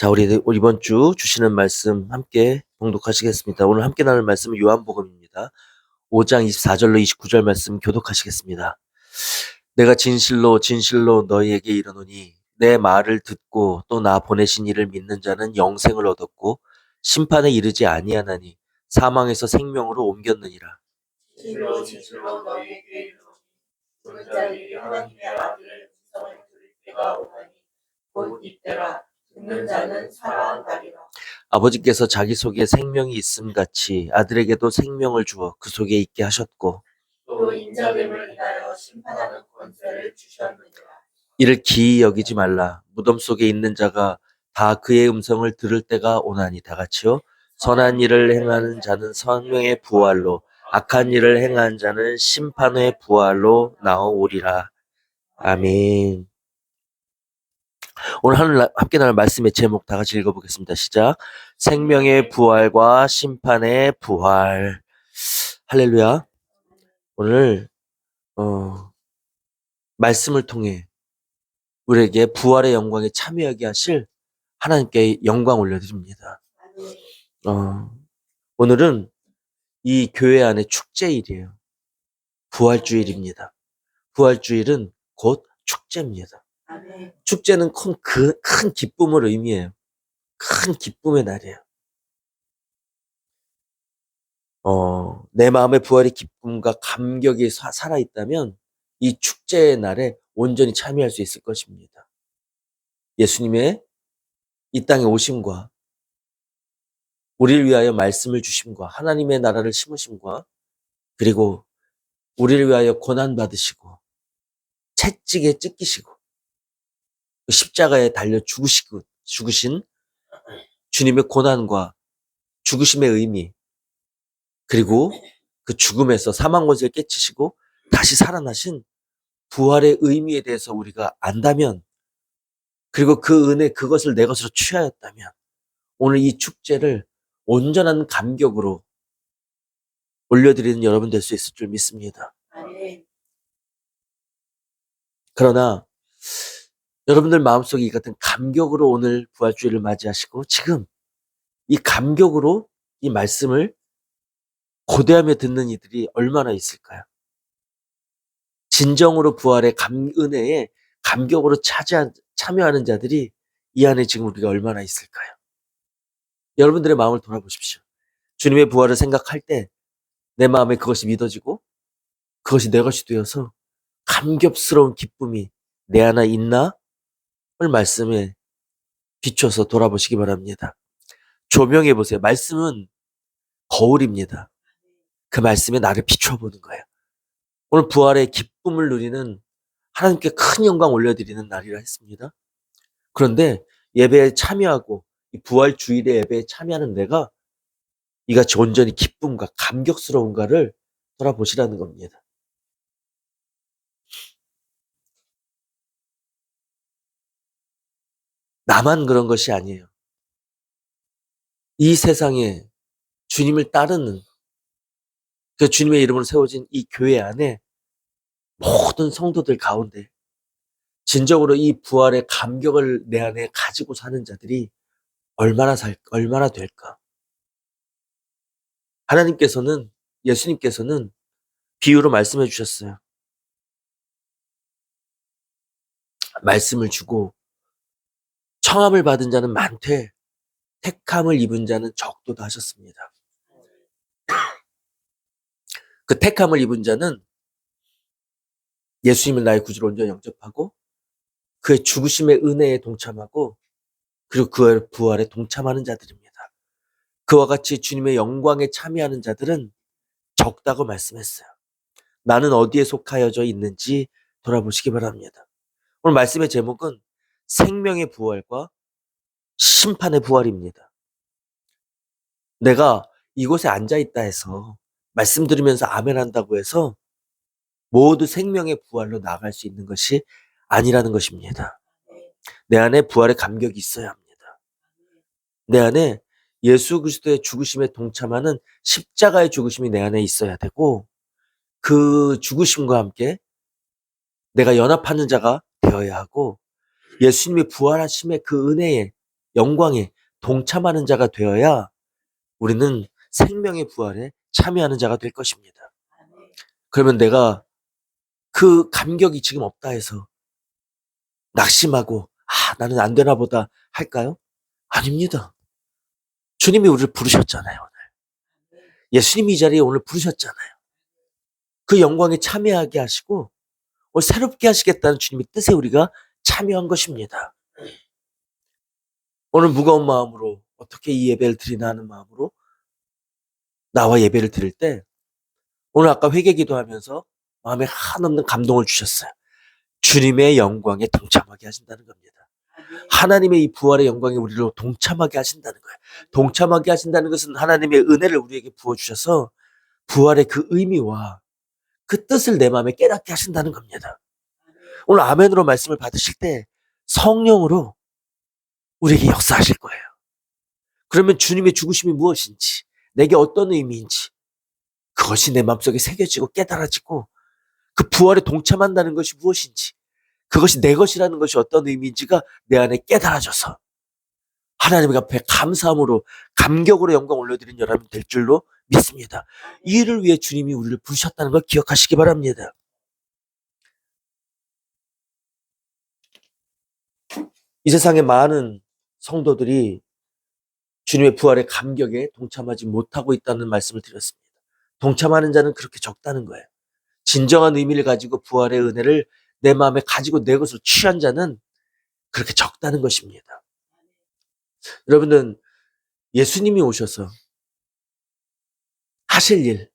자, 우리 이번 주 주시는 말씀 함께 봉독하시겠습니다. 오늘 함께 나눌 말씀은 요한복음입니다. 5장 24절로 29절 말씀 교독하시겠습니다. 내가 진실로 진실로 너희에게 이르노니 내 말을 듣고 또 나 보내신 이를 믿는 자는 영생을 얻었고 심판에 이르지 아니하나니 사망에서 생명으로 옮겼느니라. 진실로 진실로 너희에게 이르노니 죽은 자들이 하나님의 아들의 음성을 들을 때가 오나니 곧 이때라. 듣는 자는 살아나리라. 아버지께서 자기 속에 생명이 있음 같이 아들에게도 생명을 주어 그 속에 있게 하셨고 또 인자됨을 인하여 심판하는 권세를 주셨느니라. 이를 기이 여기지 말라. 무덤 속에 있는 자가 다 그의 음성을 들을 때가 오나니 다 같이요. 선한 일을 행하는 자는 생명의 부활로, 악한 일을 행하는 자는 심판의 부활로 나오리라. 아멘. 오늘 함께 나눌 말씀의 제목 다 같이 읽어보겠습니다. 시작. 생명의 부활과 심판의 부활. 할렐루야. 오늘 말씀을 통해 우리에게 부활의 영광에 참여하게 하실 하나님께 영광 올려드립니다. 오늘은 이 교회 안에 축제일이에요. 부활주일입니다. 부활주일은 곧 축제입니다. 축제는 큰 기쁨을 의미해요. 큰 기쁨의 날이에요. 내 마음의 부활의 기쁨과 감격이 살아있다면 이 축제의 날에 온전히 참여할 수 있을 것입니다. 예수님의 이 땅에 오심과 우리를 위하여 말씀을 주심과 하나님의 나라를 심으심과 그리고 우리를 위하여 고난 받으시고 채찍에 찢기시고 십자가에 달려 죽으신 주님의 고난과 죽으심의 의미 그리고 그 죽음에서 사망 권세를 깨치시고 다시 살아나신 부활의 의미에 대해서 우리가 안다면 그리고 그 은혜 그것을 내 것으로 취하였다면 오늘 이 축제를 온전한 감격으로 올려드리는 여러분 될 수 있을 줄 믿습니다. 그러나 여러분들 마음속에 이 같은 감격으로 오늘 부활주일을 맞이하시고 지금 이 감격으로 이 말씀을 고대하며 듣는 이들이 얼마나 있을까요? 진정으로 부활의 은혜에 감격으로 참여하는 자들이 이 안에 지금 우리가 얼마나 있을까요? 여러분들의 마음을 돌아보십시오. 주님의 부활을 생각할 때 내 마음에 그것이 믿어지고 그것이 내 것이 되어서 감격스러운 기쁨이 내 안에 있나? 을 말씀에 비춰서 돌아보시기 바랍니다. 조명해 보세요. 말씀은 거울입니다. 그 말씀에 나를 비춰보는 거예요. 오늘 부활의 기쁨을 누리는 하나님께 큰 영광 올려드리는 날이라 했습니다. 그런데 예배에 참여하고 이 부활 주일의 예배에 참여하는 내가 이같이 온전히 기쁨과 감격스러운가를 돌아보시라는 겁니다. 나만 그런 것이 아니에요. 이 세상에 주님을 따르는 그 주님의 이름으로 세워진 이 교회 안에 모든 성도들 가운데 진정으로 이 부활의 감격을 내 안에 가지고 사는 자들이 얼마나 될까? 예수님께서는 비유로 말씀해 주셨어요. 말씀을 주고 청함을 받은 자는 많되 택함을 입은 자는 적도다 하셨습니다. 그 택함을 입은 자는 예수님을 나의 구주로 온전히 영접하고 그의 죽으심의 은혜에 동참하고 그리고 그의 부활에 동참하는 자들입니다. 그와 같이 주님의 영광에 참여하는 자들은 적다고 말씀했어요. 나는 어디에 속하여져 있는지 돌아보시기 바랍니다. 오늘 말씀의 제목은 생명의 부활과 심판의 부활입니다. 내가 이곳에 앉아있다 해서 말씀 들으면서 아멘 한다고 해서 모두 생명의 부활로 나아갈 수 있는 것이 아니라는 것입니다. 내 안에 부활의 감격이 있어야 합니다. 내 안에 예수 그리스도의 죽으심에 동참하는 십자가의 죽으심이 내 안에 있어야 되고 그 죽으심과 함께 내가 연합하는 자가 되어야 하고 예수님의 부활하심의 그 은혜에 영광에 동참하는 자가 되어야 우리는 생명의 부활에 참여하는 자가 될 것입니다. 그러면 내가 그 감격이 지금 없다 해서 낙심하고 나는 안 되나 보다 할까요? 아닙니다. 주님이 우리를 부르셨잖아요. 오늘. 예수님이 이 자리에 오늘 부르셨잖아요. 그 영광에 참여하게 하시고 오늘 새롭게 하시겠다는 주님의 뜻에 우리가 참여한 것입니다. 오늘 무거운 마음으로 어떻게 이 예배를 드리나 하는 마음으로 나와 예배를 드릴 때 오늘 아까 회개 기도하면서 마음에 한없는 감동을 주셨어요. 주님의 영광에 동참하게 하신다는 겁니다. 하나님의 이 부활의 영광에 우리를 동참하게 하신다는 거예요. 동참하게 하신다는 것은 하나님의 은혜를 우리에게 부어주셔서 부활의 그 의미와 그 뜻을 내 마음에 깨닫게 하신다는 겁니다. 오늘 아멘으로 말씀을 받으실 때 성령으로 우리에게 역사하실 거예요. 그러면 주님의 죽으심이 무엇인지, 내게 어떤 의미인지 그것이 내 마음속에 새겨지고 깨달아지고 그 부활에 동참한다는 것이 무엇인지, 그것이 내 것이라는 것이 어떤 의미인지가 내 안에 깨달아져서 하나님 앞에 감사함으로 감격으로 영광 올려드린 여러분 될 줄로 믿습니다. 이 일을 위해 주님이 우리를 부르셨다는 걸 기억하시기 바랍니다. 이 세상에 많은 성도들이 주님의 부활의 감격에 동참하지 못하고 있다는 말씀을 드렸습니다. 동참하는 자는 그렇게 적다는 거예요. 진정한 의미를 가지고 부활의 은혜를 내 마음에 가지고 내 것으로 취한 자는 그렇게 적다는 것입니다. 여러분들은 예수님이 오셔서 하실 일,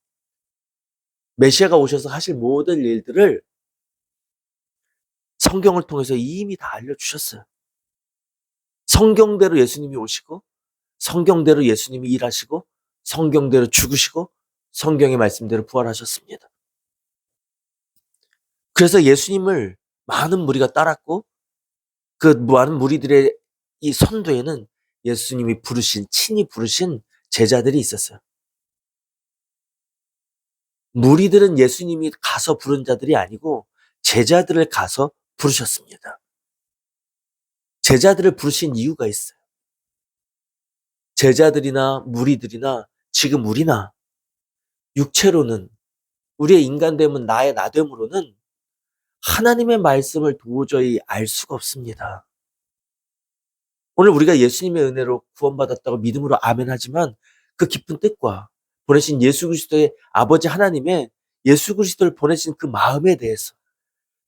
메시아가 오셔서 하실 모든 일들을 성경을 통해서 이미 다 알려주셨어요. 성경대로 예수님이 오시고 성경대로 예수님이 일하시고 성경대로 죽으시고 성경의 말씀대로 부활하셨습니다. 그래서 예수님을 많은 무리가 따랐고 그 많은 무리들의 이 선두에는 예수님이 친히 부르신 제자들이 있었어요. 무리들은 예수님이 가서 부른 자들이 아니고 제자들을 가서 부르셨습니다. 제자들을 부르신 이유가 있어요. 제자들이나 무리들이나 지금 우리나 육체로는 우리의 인간됨은 나의 나됨으로는 하나님의 말씀을 도저히 알 수가 없습니다. 오늘 우리가 예수님의 은혜로 구원받았다고 믿음으로 아멘하지만 그 깊은 뜻과 보내신 예수 그리스도의 아버지 하나님의 예수 그리스도를 보내신 그 마음에 대해서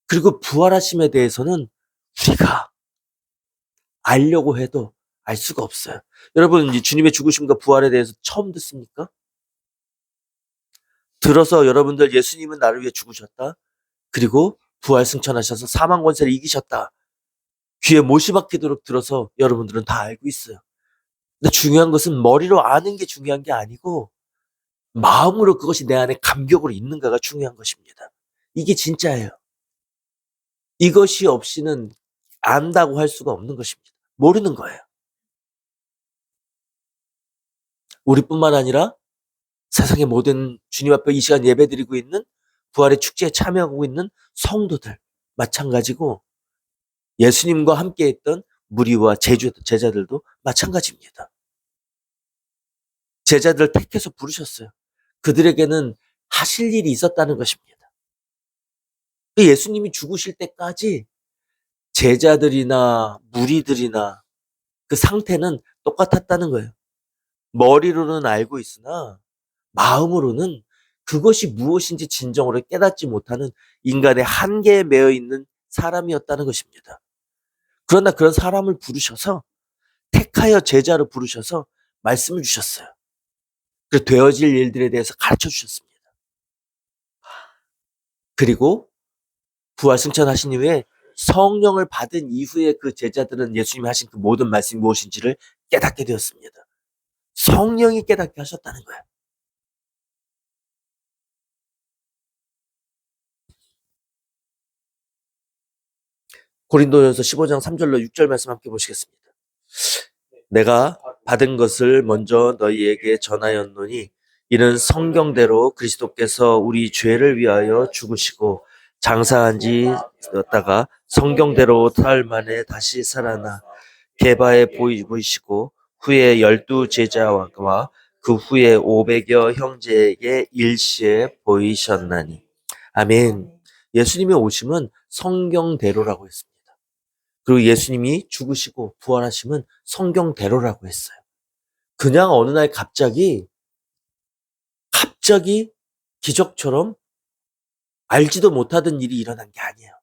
그리고 부활하심에 대해서는 우리가 알려고 해도 알 수가 없어요. 여러분 주님의 죽으심과 부활에 대해서 처음 듣습니까? 들어서 여러분들 예수님은 나를 위해 죽으셨다. 그리고 부활 승천하셔서 사망 권세를 이기셨다. 귀에 못이 박히도록 들어서 여러분들은 다 알고 있어요. 근데 중요한 것은 머리로 아는 게 중요한 게 아니고 마음으로 그것이 내 안에 감격으로 있는가가 중요한 것입니다. 이게 진짜예요. 이것이 없이는 안다고 할 수가 없는 것입니다. 모르는 거예요. 우리뿐만 아니라 세상의 모든 주님 앞에 이 시간 예배드리고 있는 부활의 축제에 참여하고 있는 성도들 마찬가지고 예수님과 함께 했던 무리와 제자들도 마찬가지입니다. 제자들을 택해서 부르셨어요. 그들에게는 하실 일이 있었다는 것입니다. 예수님이 죽으실 때까지 제자들이나 무리들이나 그 상태는 똑같았다는 거예요. 머리로는 알고 있으나 마음으로는 그것이 무엇인지 진정으로 깨닫지 못하는 인간의 한계에 매여 있는 사람이었다는 것입니다. 그러나 그런 사람을 부르셔서 택하여 제자로 부르셔서 말씀을 주셨어요. 그리고 되어질 일들에 대해서 가르쳐 주셨습니다. 그리고 부활 승천하신 이후에 성령을 받은 이후에 그 제자들은 예수님이 하신 그 모든 말씀이 무엇인지를 깨닫게 되었습니다. 성령이 깨닫게 하셨다는 거예요. 고린도전서 15장 3절로 6절 말씀 함께 보시겠습니다. 내가 받은 것을 먼저 너희에게 전하였노니 이는 성경대로 그리스도께서 우리 죄를 위하여 죽으시고 장사한 지 되었다가 성경대로 4일 만에 다시 살아나 게바에 보이시고 후에 12제자와 그 후에 500여 형제에게 일시에 보이셨나니. 아멘. 예수님의 오심은 성경대로라고 했습니다. 그리고 예수님이 죽으시고 부활하심은 성경대로라고 했어요. 그냥 어느 날 갑자기 기적처럼 알지도 못하던 일이 일어난 게 아니에요.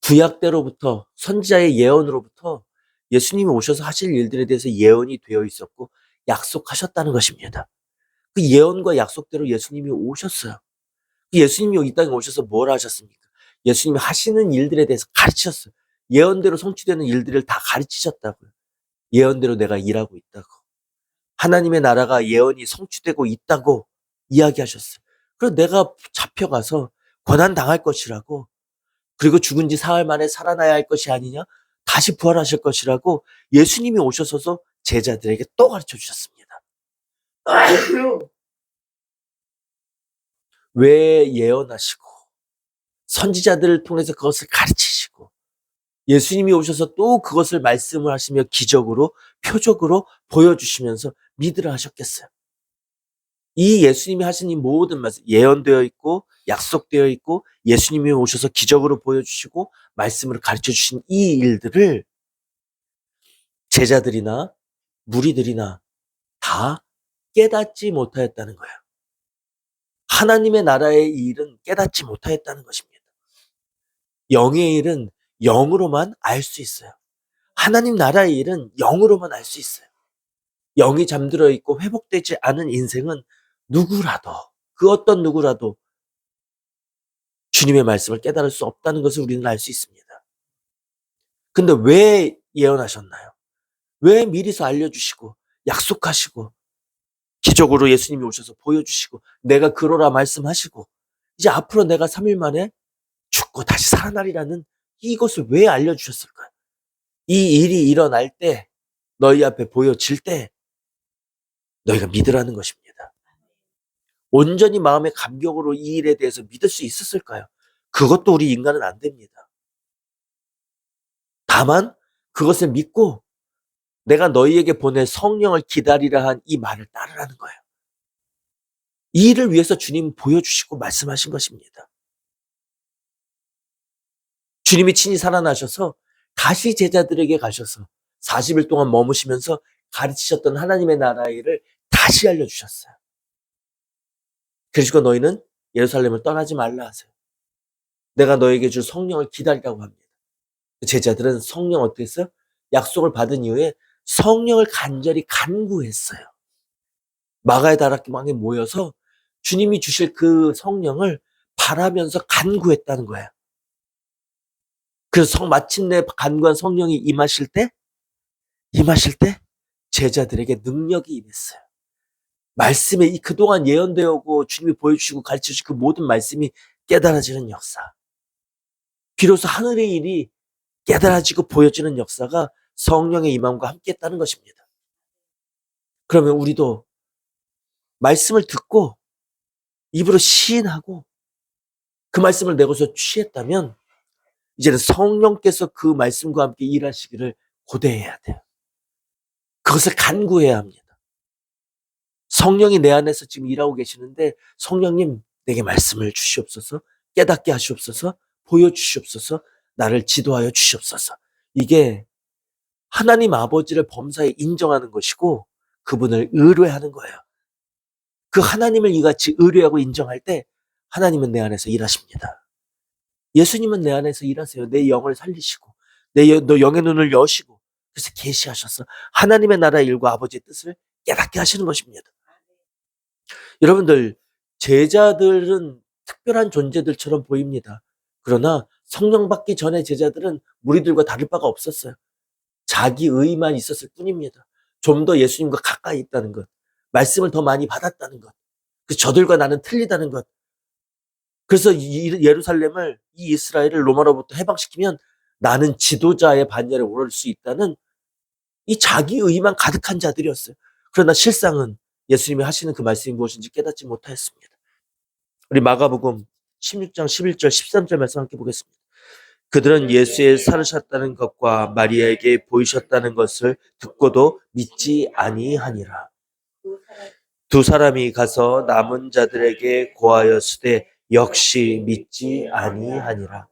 구약 때로부터 선지자의 예언으로부터 예수님이 오셔서 하실 일들에 대해서 예언이 되어 있었고 약속하셨다는 것입니다. 그 예언과 약속대로 예수님이 오셨어요. 예수님이 이 땅에 오셔서 뭘 하셨습니까? 예수님이 하시는 일들에 대해서 가르치셨어요. 예언대로 성취되는 일들을 다 가르치셨다고요. 예언대로 내가 일하고 있다고. 하나님의 나라가 예언이 성취되고 있다고 이야기하셨어요. 그래서 내가 잡혀가서 고난당할 것이라고, 그리고 죽은 지 사흘 만에 살아나야 할 것이 아니냐? 다시 부활하실 것이라고 예수님이 오셔서 제자들에게 또 가르쳐 주셨습니다. 왜 예언하시고 선지자들을 통해서 그것을 가르치시고 예수님이 오셔서 또 그것을 말씀을 하시며 기적으로 표적으로 보여주시면서 믿으라 하셨겠어요. 이 예수님이 하신 이 모든 말씀, 예언되어 있고 약속되어 있고 예수님이 오셔서 기적으로 보여주시고 말씀으로 가르쳐 주신 이 일들을 제자들이나 무리들이나 다 깨닫지 못하였다는 거예요. 하나님의 나라의 일은 깨닫지 못하였다는 것입니다. 영의 일은 영으로만 알 수 있어요. 하나님 나라의 일은 영으로만 알 수 있어요. 영이 잠들어 있고 회복되지 않은 인생은 누구라도, 그 어떤 누구라도 주님의 말씀을 깨달을 수 없다는 것을 우리는 알 수 있습니다. 근데 왜 예언하셨나요? 왜 미리서 알려주시고 약속하시고 기적으로 예수님이 오셔서 보여주시고 내가 그러라 말씀하시고 이제 앞으로 내가 3일 만에 죽고 다시 살아나리라는 이것을 왜 알려주셨을까요? 이 일이 일어날 때, 너희 앞에 보여질 때 너희가 믿으라는 것입니다. 온전히 마음의 감격으로 이 일에 대해서 믿을 수 있었을까요? 그것도 우리 인간은 안 됩니다. 다만 그것을 믿고 내가 너희에게 보낼 성령을 기다리라 한 이 말을 따르라는 거예요. 이 일을 위해서 주님 보여주시고 말씀하신 것입니다. 주님이 친히 살아나셔서 다시 제자들에게 가셔서 40일 동안 머무시면서 가르치셨던 하나님의 나라의 일을 다시 알려주셨어요. 그러시고 너희는 예루살렘을 떠나지 말라 하세요. 내가 너에게 줄 성령을 기다리라고 합니다. 제자들은 성령 어떻게 했어요? 약속을 받은 이후에 성령을 간절히 간구했어요. 마가의 다락방에 모여서 주님이 주실 그 성령을 바라면서 간구했다는 거예요. 그래서 마침내 간구한 성령이 임하실 때 제자들에게 능력이 임했어요. 말씀에 이 그동안 예언되어 오고 주님이 보여주시고 가르쳐주신 그 모든 말씀이 깨달아지는 역사. 비로소 하늘의 일이 깨달아지고 보여지는 역사가 성령의 임함과 함께 했다는 것입니다. 그러면 우리도 말씀을 듣고 입으로 시인하고 그 말씀을 내고서 취했다면 이제는 성령께서 그 말씀과 함께 일하시기를 고대해야 돼요. 그것을 간구해야 합니다. 성령이 내 안에서 지금 일하고 계시는데 성령님 내게 말씀을 주시옵소서, 깨닫게 하시옵소서, 보여주시옵소서, 나를 지도하여 주시옵소서. 이게 하나님 아버지를 범사에 인정하는 것이고 그분을 의뢰하는 거예요. 그 하나님을 이같이 의뢰하고 인정할 때 하나님은 내 안에서 일하십니다. 예수님은 내 안에서 일하세요. 내 영을 살리시고 너 영의 눈을 여시고 그래서 계시하셔서 하나님의 나라의 일과 아버지의 뜻을 깨닫게 하시는 것입니다. 여러분들, 제자들은 특별한 존재들처럼 보입니다. 그러나 성령 받기 전에 제자들은 무리들과 다를 바가 없었어요. 자기 의만 있었을 뿐입니다. 좀 더 예수님과 가까이 있다는 것, 말씀을 더 많이 받았다는 것, 그 저들과 나는 틀리다는 것. 그래서 예루살렘을, 이 이스라엘을 로마로부터 해방시키면 나는 지도자의 반열에 오를 수 있다는 이 자기 의만 가득한 자들이었어요. 그러나 실상은 예수님이 하시는 그 말씀이 무엇인지 깨닫지 못하였습니다. 우리 마가복음 16장 11절 13절 말씀 함께 보겠습니다. 그들은 예수의 살으셨다는 것과 마리아에게 보이셨다는 것을 듣고도 믿지 아니하니라. 두 사람이 가서 남은 자들에게 고하였으되 역시 믿지 아니하니라.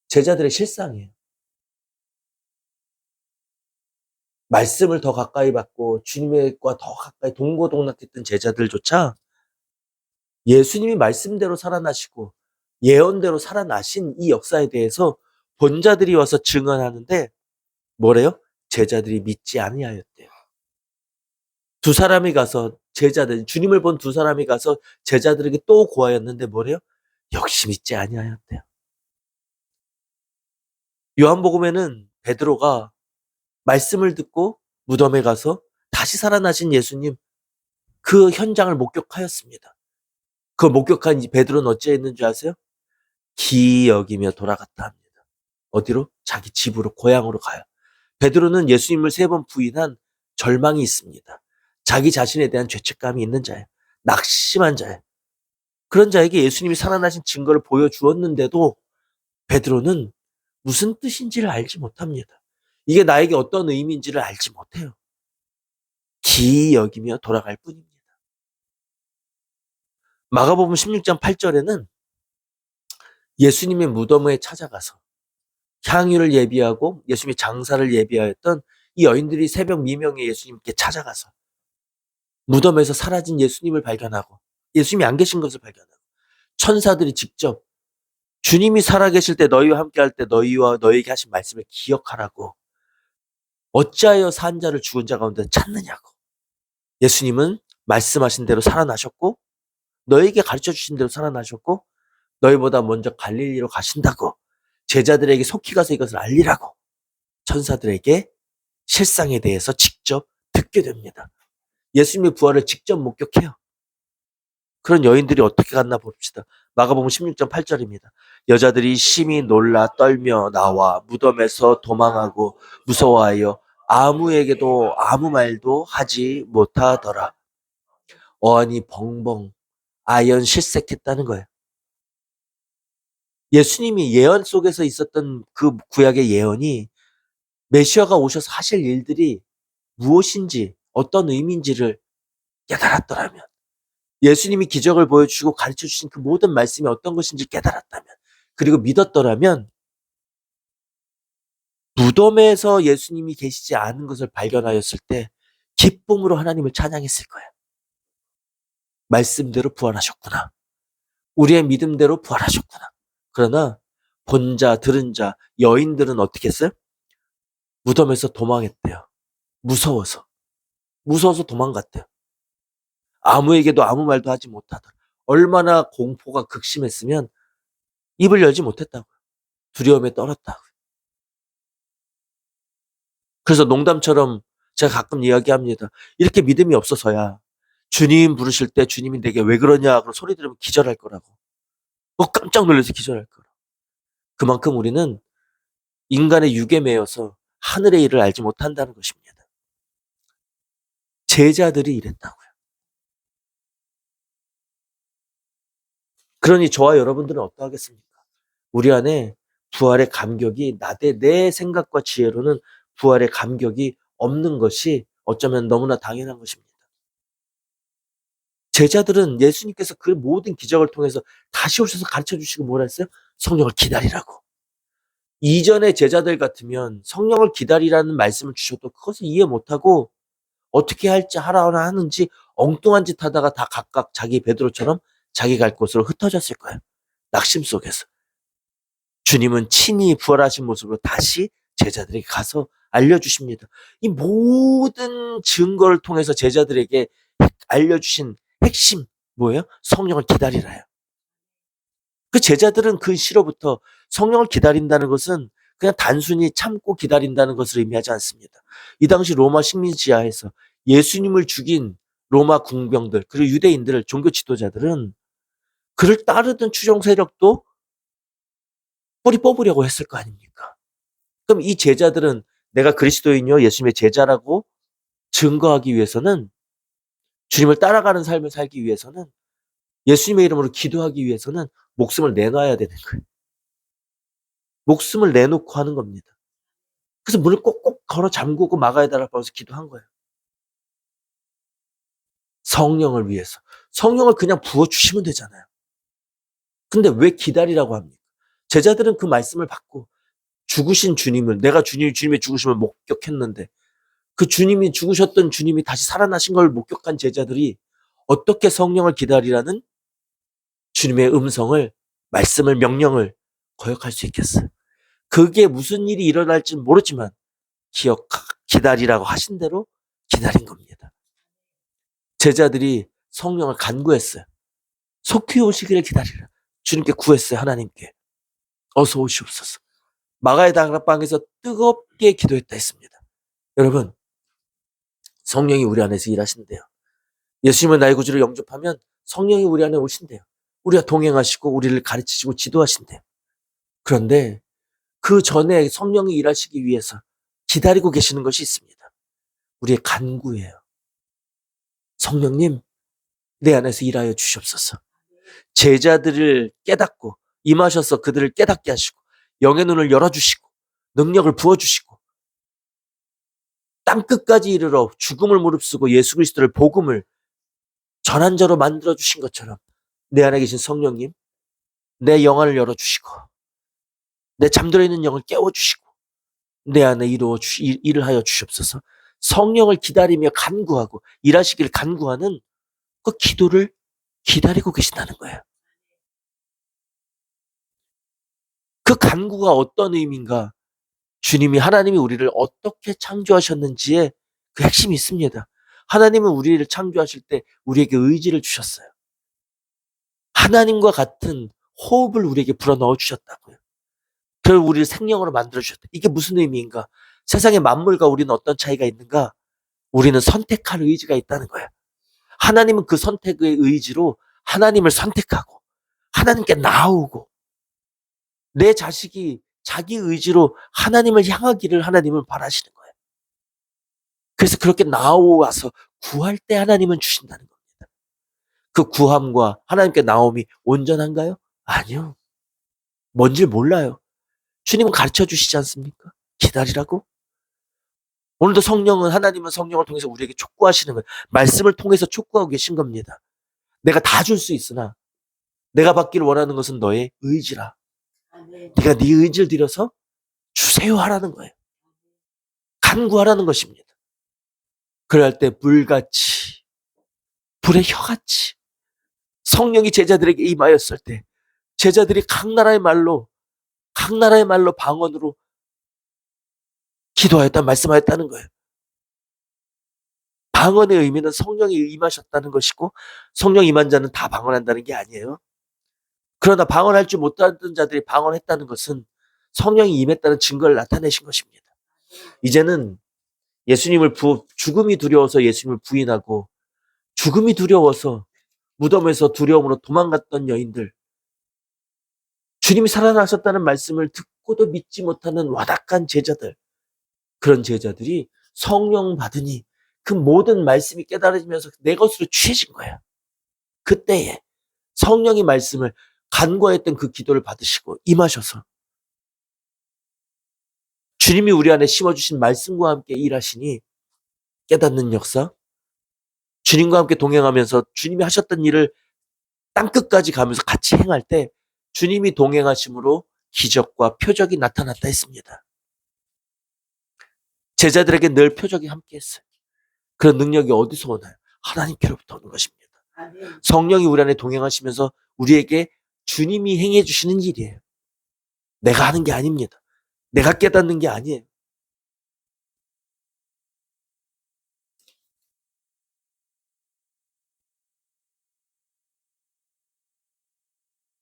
제자들의 실상이에요. 말씀을 더 가까이 받고 주님과 더 가까이 동고동락했던 제자들조차 예수님이 말씀대로 살아나시고 예언대로 살아나신 이 역사에 대해서 본자들이 와서 증언하는데 뭐래요? 제자들이 믿지 아니하였대요. 두 사람이 가서 제자들, 주님을 본 두 사람이 가서 제자들에게 또 고하였는데 뭐래요? 역시 믿지 아니하였대요. 요한복음에는 베드로가 말씀을 듣고 무덤에 가서 다시 살아나신 예수님 그 현장을 목격하였습니다. 그 목격한 베드로는 어찌 했는 줄 아세요? 기이 여기며 돌아갔다 합니다. 어디로? 자기 집으로, 고향으로 가요. 베드로는 예수님을 3번 부인한 절망이 있습니다. 자기 자신에 대한 죄책감이 있는 자예요. 낙심한 자예요. 그런 자에게 예수님이 살아나신 증거를 보여주었는데도 베드로는 무슨 뜻인지를 알지 못합니다. 이게 나에게 어떤 의미인지를 알지 못해요. 기이 여기며 돌아갈 뿐입니다. 마가복음 16장 8절에는 예수님의 무덤에 찾아가서 향유를 예비하고 예수님의 장사를 예비하였던 이 여인들이 새벽 미명에 예수님께 찾아가서 무덤에서 사라진 예수님을 발견하고 예수님이 안 계신 것을 발견하고 천사들이 직접 주님이 살아계실 때 너희와 함께할 때 너희와 너희에게 하신 말씀을 기억하라고 어찌하여 산 자를 죽은 자 가운데 찾느냐고. 예수님은 말씀하신 대로 살아나셨고 너희에게 가르쳐 주신 대로 살아나셨고 너희보다 먼저 갈릴리로 가신다고 제자들에게 속히 가서 이것을 알리라고 천사들에게 실상에 대해서 직접 듣게 됩니다. 예수님의 부활을 직접 목격해요. 그런 여인들이 어떻게 갔나 봅시다. 마가복음 16장 8절입니다. 여자들이 심히 놀라 떨며 나와 무덤에서 도망하고 무서워하여 아무에게도 아무 말도 하지 못하더라. 어안이 벙벙 아연 실색했다는 거예요. 예수님이 예언 속에서 있었던 그 구약의 예언이 메시아가 오셔서 하실 일들이 무엇인지 어떤 의미인지를 깨달았더라면 예수님이 기적을 보여주시고 가르쳐 주신 그 모든 말씀이 어떤 것인지 깨달았다면 그리고 믿었더라면 무덤에서 예수님이 계시지 않은 것을 발견하였을 때 기쁨으로 하나님을 찬양했을 거예요. 말씀대로 부활하셨구나. 우리의 믿음대로 부활하셨구나. 그러나 본 자, 들은 자, 여인들은 어떻게 했어요? 무덤에서 도망했대요. 무서워서. 무서워서 도망갔대요. 아무에게도 아무 말도 하지 못하더라. 얼마나 공포가 극심했으면 입을 열지 못했다고요. 두려움에 떨었다고요. 그래서 농담처럼 제가 가끔 이야기합니다. 이렇게 믿음이 없어서야 주님 부르실 때 주님이 내게 왜 그러냐 그런 소리 들으면 기절할 거라고. 깜짝 놀라서 기절할 거라고. 그만큼 우리는 인간의 육에 매여서 하늘의 일을 알지 못한다는 것입니다. 제자들이 이랬다고요. 그러니 저와 여러분들은 어떠하겠습니까? 우리 안에 부활의 감격이 내 생각과 지혜로는 부활의 감격이 없는 것이 어쩌면 너무나 당연한 것입니다. 제자들은 예수님께서 그 모든 기적을 통해서 다시 오셔서 가르쳐 주시고 뭐라 했어요? 성령을 기다리라고. 이전의 제자들 같으면 성령을 기다리라는 말씀을 주셔도 그것을 이해 못하고 어떻게 할지 하라 하는지 엉뚱한 짓 하다가 다 각각 자기 베드로처럼 자기 갈 곳으로 흩어졌을 거예요. 낙심 속에서. 주님은 친히 부활하신 모습으로 다시 제자들에게 가서 알려주십니다. 이 모든 증거를 통해서 제자들에게 알려주신 핵심 뭐예요? 성령을 기다리라요. 그 제자들은 그 시로부터 성령을 기다린다는 것은 그냥 단순히 참고 기다린다는 것을 의미하지 않습니다. 이 당시 로마 식민 지하에서 예수님을 죽인 로마 궁병들 그리고 유대인들 종교 지도자들은 그를 따르던 추종 세력도 뿌리 뽑으려고 했을 거 아닙니까? 그럼 이 제자들은 내가 그리스도인이요 예수님의 제자라고 증거하기 위해서는 주님을 따라가는 삶을 살기 위해서는 예수님의 이름으로 기도하기 위해서는 목숨을 내놔야 되는 거예요. 목숨을 내놓고 하는 겁니다. 그래서 문을 꼭꼭 걸어 잠그고 막아야 달라고 해서 기도한 거예요. 성령을 위해서. 성령을 그냥 부어주시면 되잖아요. 근데 왜 기다리라고 합니까? 제자들은 그 말씀을 받고 죽으신 주님을, 내가 주님의 죽으심을 목격했는데 그 주님이 죽으셨던 주님이 다시 살아나신 걸 목격한 제자들이 어떻게 성령을 기다리라는 주님의 음성을, 말씀을, 명령을 거역할 수 있겠어요? 그게 무슨 일이 일어날지는 모르지만 기다리라고 하신 대로 기다린 겁니다. 제자들이 성령을 간구했어요. 속히 오시기를 기다리라. 주님께 구했어요. 하나님께. 어서 오시옵소서. 마가의 다락방에서 뜨겁게 기도했다 했습니다. 여러분, 성령이 우리 안에서 일하신대요. 예수님을 나의 구주로 영접하면 성령이 우리 안에 오신대요. 우리가 동행하시고 우리를 가르치시고 지도하신대요. 그런데 그 전에 성령이 일하시기 위해서 기다리고 계시는 것이 있습니다. 우리의 간구예요. 성령님, 내 안에서 일하여 주시옵소서. 제자들을 깨닫고 임하셔서 그들을 깨닫게 하시고 영의 눈을 열어주시고 능력을 부어주시고 땅끝까지 이르러 죽음을 무릅쓰고 예수 그리스도를 복음을 전한 자로 만들어주신 것처럼 내 안에 계신 성령님, 내 영안을 열어주시고 내 잠들어 있는 영을 깨워주시고 내 안에 일을 하여 주시옵소서. 성령을 기다리며 간구하고 일하시기를 간구하는 그 기도를 기다리고 계신다는 거예요. 그 간구가 어떤 의미인가? 하나님이 우리를 어떻게 창조하셨는지에 그 핵심이 있습니다. 하나님은 우리를 창조하실 때 우리에게 의지를 주셨어요. 하나님과 같은 호흡을 우리에게 불어넣어 주셨다고요. 그걸 우리를 생명으로 만들어 주셨다. 이게 무슨 의미인가? 세상의 만물과 우리는 어떤 차이가 있는가? 우리는 선택할 의지가 있다는 거예요. 하나님은 그 선택의 의지로 하나님을 선택하고 하나님께 나오고 내 자식이 자기 의지로 하나님을 향하기를 하나님은 바라시는 거예요. 그래서 그렇게 나와서 구할 때 하나님은 주신다는 겁니다. 그 구함과 하나님께 나옴이 온전한가요? 아니요. 뭔지 몰라요. 주님은 가르쳐 주시지 않습니까? 기다리라고? 오늘도 하나님은 성령을 통해서 우리에게 촉구하시는 거예요. 말씀을 통해서 촉구하고 계신 겁니다. 내가 다 줄 수 있으나 내가 받기를 원하는 것은 너의 의지라. 네가 네 의지를 들여서 주세요 하라는 거예요. 간구하라는 것입니다. 그럴 때 불같이, 불의 혀같이 성령이 제자들에게 임하였을 때 제자들이 각 나라의 말로 방언으로 기도하였다, 말씀하였다는 거예요. 방언의 의미는 성령이 임하셨다는 것이고 성령 임한 자는 다 방언한다는 게 아니에요. 그러나 방언할 줄 못하던 자들이 방언했다는 것은 성령이 임했다는 증거를 나타내신 것입니다. 이제는 죽음이 두려워서 예수님을 부인하고 죽음이 두려워서 무덤에서 두려움으로 도망갔던 여인들, 주님이 살아나셨다는 말씀을 듣고도 믿지 못하는 완악한 제자들, 그런 제자들이 성령 받으니 그 모든 말씀이 깨달아지면서 내 것으로 취해진 거예요. 그때에 성령이 말씀을 간구했던 그 기도를 받으시고 임하셔서 주님이 우리 안에 심어주신 말씀과 함께 일하시니 깨닫는 역사, 주님과 함께 동행하면서 주님이 하셨던 일을 땅끝까지 가면서 같이 행할 때 주님이 동행하심으로 기적과 표적이 나타났다 했습니다. 제자들에게 늘 표적이 함께했어요. 그런 능력이 어디서 오나요? 하나님께로부터 오는 것입니다. 성령이 우리 안에 동행하시면서 우리에게 주님이 행해 주시는 일이에요. 내가 하는 게 아닙니다. 내가 깨닫는 게 아니에요.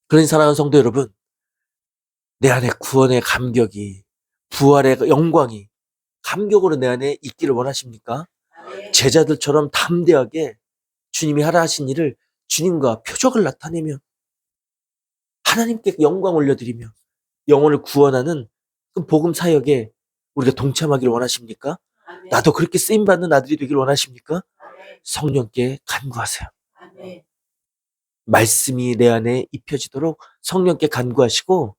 그러니 사랑하는 성도 여러분, 내 안에 구원의 감격이, 부활의 영광이 감격으로 내 안에 있기를 원하십니까? 제자들처럼 담대하게 주님이 하라 하신 일을 주님과 표적을 나타내며 하나님께 영광 올려드리며 영혼을 구원하는 그 복음 사역에 우리가 동참하기를 원하십니까? 나도 그렇게 쓰임받는 아들이 되기를 원하십니까? 성령께 간구하세요. 말씀이 내 안에 입혀지도록 성령께 간구하시고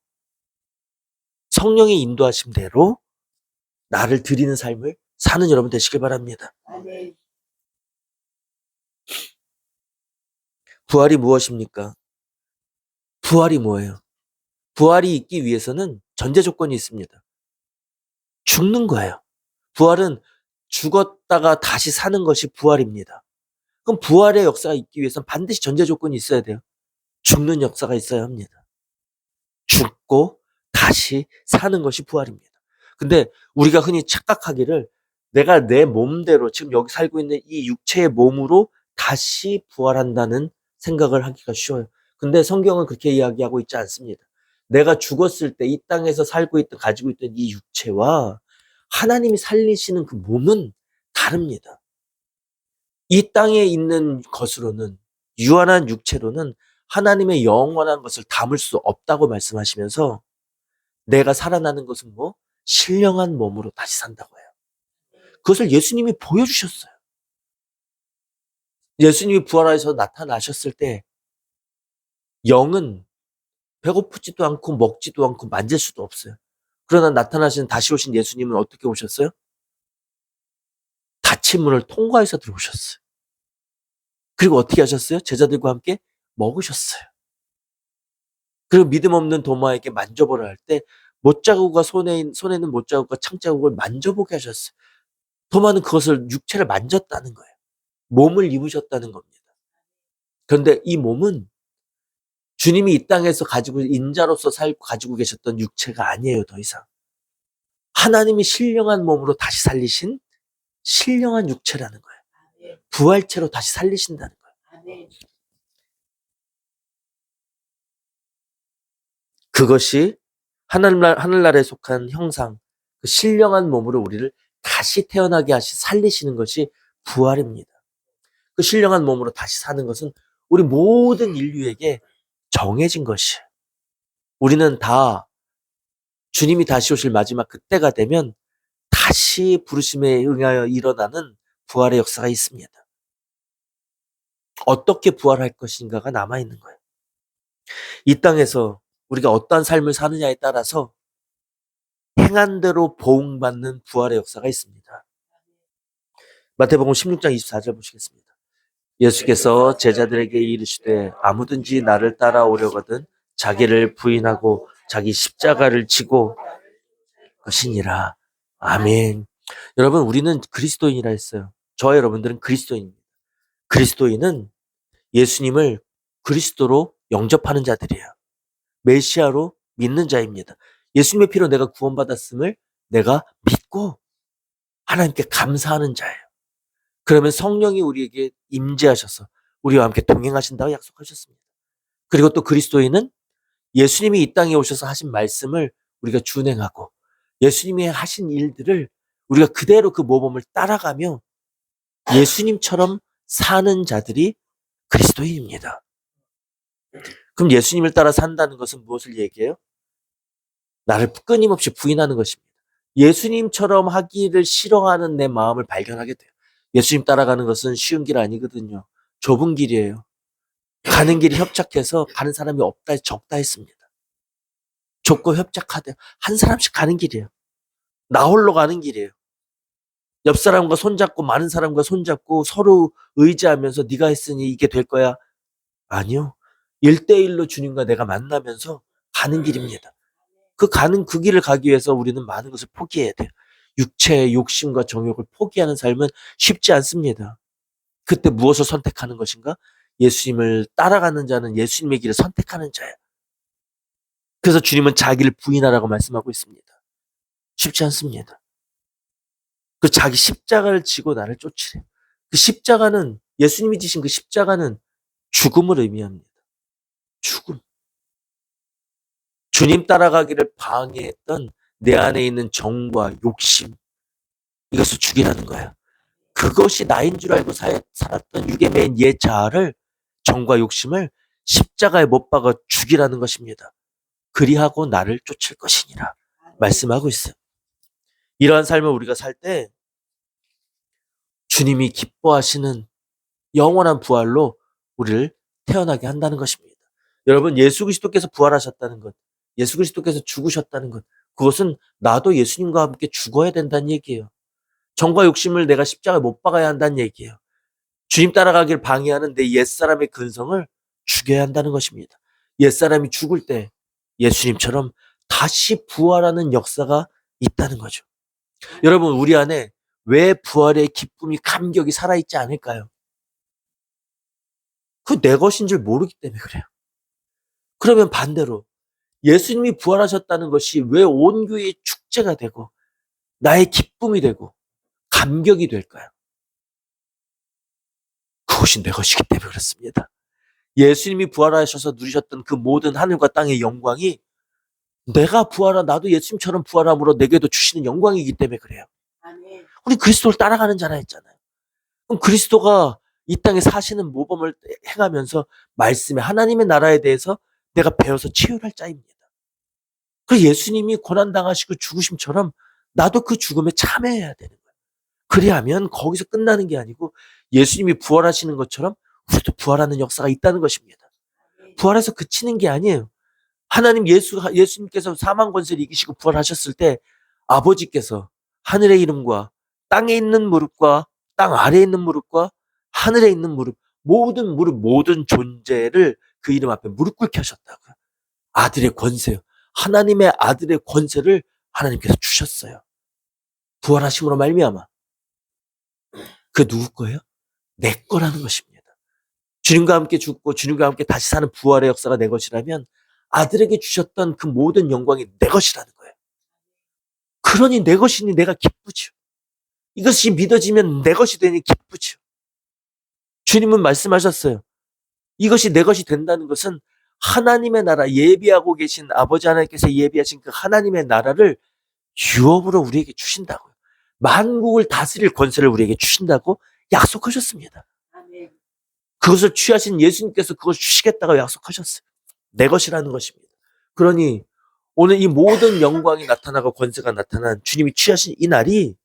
성령의 인도하심대로 나를 드리는 삶을 사는 여러분 되시길 바랍니다. 아멘. 부활이 무엇입니까? 부활이 뭐예요? 부활이 있기 위해서는 전제 조건이 있습니다. 죽는 거예요. 부활은 죽었다가 다시 사는 것이 부활입니다. 그럼 부활의 역사가 있기 위해서는 반드시 전제 조건이 있어야 돼요. 죽는 역사가 있어야 합니다. 죽고 다시 사는 것이 부활입니다. 근데 우리가 흔히 착각하기를 내가 내 몸대로 지금 여기 살고 있는 이 육체의 몸으로 다시 부활한다는 생각을 하기가 쉬워요. 근데 성경은 그렇게 이야기하고 있지 않습니다. 내가 죽었을 때 이 땅에서 살고 있던 가지고 있던 이 육체와 하나님이 살리시는 그 몸은 다릅니다. 이 땅에 있는 것으로는 유한한 육체로는 하나님의 영원한 것을 담을 수 없다고 말씀하시면서 내가 살아나는 것은 뭐? 신령한 몸으로 다시 산다고 해요. 그것을 예수님이 보여주셨어요. 예수님이 부활하셔서 나타나셨을 때 영은 배고프지도 않고 먹지도 않고 만질 수도 없어요. 그러나 나타나신 다시 오신 예수님은 어떻게 오셨어요? 닫힌 문을 통과해서 들어오셨어요. 그리고 어떻게 하셨어요? 제자들과 함께 먹으셨어요. 그리고 믿음 없는 도마에게 만져보라 할 때 못자국과 손에는 못자국과 창자국을 만져보게 하셨어요. 도마는 그것을 육체를 만졌다는 거예요. 몸을 입으셨다는 겁니다. 그런데 이 몸은 주님이 이 땅에서 가지고 인자로서 살고 가지고 계셨던 육체가 아니에요. 더 이상. 하나님이 신령한 몸으로 다시 살리신 신령한 육체라는 거예요. 아멘. 부활체로 다시 살리신다는 거예요. 아멘. 그것이 하늘나라에 속한 형상, 그 신령한 몸으로 우리를 다시 태어나게 하시 살리시는 것이 부활입니다. 그 신령한 몸으로 다시 사는 것은 우리 모든 인류에게 정해진 것이에요. 우리는 다 주님이 다시 오실 마지막 그때가 되면 다시 부르심에 응하여 일어나는 부활의 역사가 있습니다. 어떻게 부활할 것인가가 남아있는 거예요. 이 땅에서 우리가 어떠한 삶을 사느냐에 따라서 행한 대로 보응받는 부활의 역사가 있습니다. 마태복음 16장 24절 보시겠습니다. 예수께서 제자들에게 이르시되 아무든지 나를 따라오려거든 자기를 부인하고 자기 십자가를 지고 것이니라. 아멘. 여러분, 우리는 그리스도인이라 했어요. 저와 여러분들은 그리스도인입니다. 그리스도인은 예수님을 그리스도로 영접하는 자들이에요. 메시아로 믿는 자입니다. 예수님의 피로 내가 구원받았음을 내가 믿고 하나님께 감사하는 자예요. 그러면 성령이 우리에게 임재하셔서 우리와 함께 동행하신다고 약속하셨습니다. 그리고 또 그리스도인은 예수님이 이 땅에 오셔서 하신 말씀을 우리가 준행하고 예수님이 하신 일들을 우리가 그대로 그 모범을 따라가며 예수님처럼 사는 자들이 그리스도인입니다. 그럼 예수님을 따라 산다는 것은 무엇을 얘기해요? 나를 끊임없이 부인하는 것입니다. 예수님처럼 하기를 싫어하는 내 마음을 발견하게 돼요. 예수님 따라가는 것은 쉬운 길 아니거든요. 좁은 길이에요. 가는 길이 협착해서 가는 사람이 없다, 적다 했습니다. 좁고 협착하되 한 사람씩 가는 길이에요. 나 홀로 가는 길이에요. 옆 사람과 손잡고 많은 사람과 손잡고 서로 의지하면서 네가 했으니 이게 될 거야. 아니요. 1대1로 주님과 내가 만나면서 가는 길입니다. 가는 그 길을 가기 위해서 우리는 많은 것을 포기해야 돼요. 육체의 욕심과 정욕을 포기하는 삶은 쉽지 않습니다. 그때 무엇을 선택하는 것인가? 예수님을 따라가는 자는 예수님의 길을 선택하는 자예요. 그래서 주님은 자기를 부인하라고 말씀하고 있습니다. 쉽지 않습니다. 그 자기 십자가를 지고 나를 쫓으래. 그 십자가는 예수님이 지신 그 십자가는 죽음을 의미합니다. 죽음. 주님 따라가기를 방해했던 내 안에 있는 정과 욕심, 이것을 죽이라는 거야. 그것이 나인 줄 알고 살았던 육에 매인 옛 자아를, 정과 욕심을 십자가에 못 박아 죽이라는 것입니다. 그리하고 나를 쫓을 것이니라 말씀하고 있어요. 이러한 삶을 우리가 살 때 주님이 기뻐하시는 영원한 부활로 우리를 태어나게 한다는 것입니다. 여러분, 예수 그리스도께서 부활하셨다는 것, 예수 그리스도께서 죽으셨다는 것, 그것은 나도 예수님과 함께 죽어야 된다는 얘기예요. 정과 욕심을 내가 십자가에 못 박아야 한다는 얘기예요. 주님 따라가길 방해하는 내 옛사람의 근성을 죽여야 한다는 것입니다. 옛사람이 죽을 때 예수님처럼 다시 부활하는 역사가 있다는 거죠. 여러분, 우리 안에 왜 부활의 기쁨이, 감격이 살아있지 않을까요? 그 내 것인 줄 모르기 때문에 그래요. 그러면 반대로 예수님이 부활하셨다는 것이 왜 온 교회의 축제가 되고 나의 기쁨이 되고 감격이 될까요? 그것이 내 것이기 때문에 그렇습니다. 예수님이 부활하셔서 누리셨던 그 모든 하늘과 땅의 영광이 나도 예수님처럼 부활함으로 내게도 주시는 영광이기 때문에 그래요. 아멘. 우리 그리스도를 따라가는 자라 했잖아요. 그럼 그리스도가 이 땅에 사시는 모범을 행하면서 말씀의 하나님의 나라에 대해서 내가 배워서 치유할 자입니다. 그래서 예수님이 고난당하시고 죽으심처럼 나도 그 죽음에 참여해야 되는 거예요. 그리하면 거기서 끝나는 게 아니고 예수님이 부활하시는 것처럼 우리도 부활하는 역사가 있다는 것입니다. 부활해서 그치는 게 아니에요. 예수님께서 사망 권세를 이기시고 부활하셨을 때 아버지께서 하늘의 이름과 땅에 있는 무릎과 땅 아래에 있는 무릎과 하늘에 있는 무릎, 모든 존재를 그 이름 앞에 무릎 꿇게 하셨다고요. 아들의 권세요. 하나님의 아들의 권세를 하나님께서 주셨어요. 부활하심으로 말미암아. 그 누구 거예요? 내 거라는 것입니다. 주님과 함께 죽고 주님과 함께 다시 사는 부활의 역사가 내 것이라면 아들에게 주셨던 그 모든 영광이 내 것이라는 거예요. 그러니 내 것이니 내가 기쁘죠. 이것이 믿어지면 내 것이 되니 기쁘죠. 주님은 말씀하셨어요. 이것이 내 것이 된다는 것은 하나님의 나라, 예비하고 계신 아버지 하나님께서 예비하신 그 하나님의 나라를 유업으로 우리에게 주신다고요. 만국을 다스릴 권세를 우리에게 주신다고 약속하셨습니다. 아멘. 그것을 취하신 예수님께서 그것을 주시겠다고 약속하셨어요. 내 것이라는 것입니다. 그러니 오늘 이 모든 영광이 나타나고 권세가 나타난 주님이 취하신 이 날이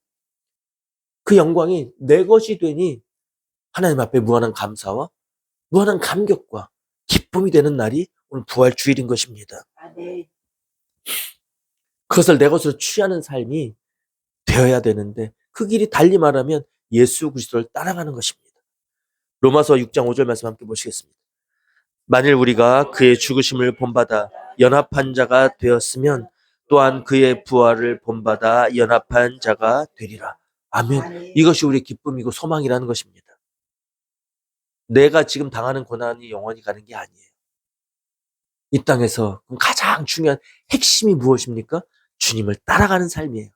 그 영광이 내 것이 되니 하나님 앞에 무한한 감사와 무한한 감격과 기쁨이 되는 날이 오늘 부활 주일인 것입니다. 아멘. 그것을 내 것으로 취하는 삶이 되어야 되는데 그 길이 달리 말하면 예수 그리스도를 따라가는 것입니다. 로마서 6장 5절 말씀 함께 보시겠습니다. 만일 우리가 그의 죽으심을 본받아 연합한 자가 되었으면 또한 그의 부활을 본받아 연합한 자가 되리라. 아멘. 이것이 우리의 기쁨이고 소망이라는 것입니다. 내가 지금 당하는 고난이 영원히 가는 게 아니에요. 이 땅에서 가장 중요한 핵심이 무엇입니까? 주님을 따라가는 삶이에요.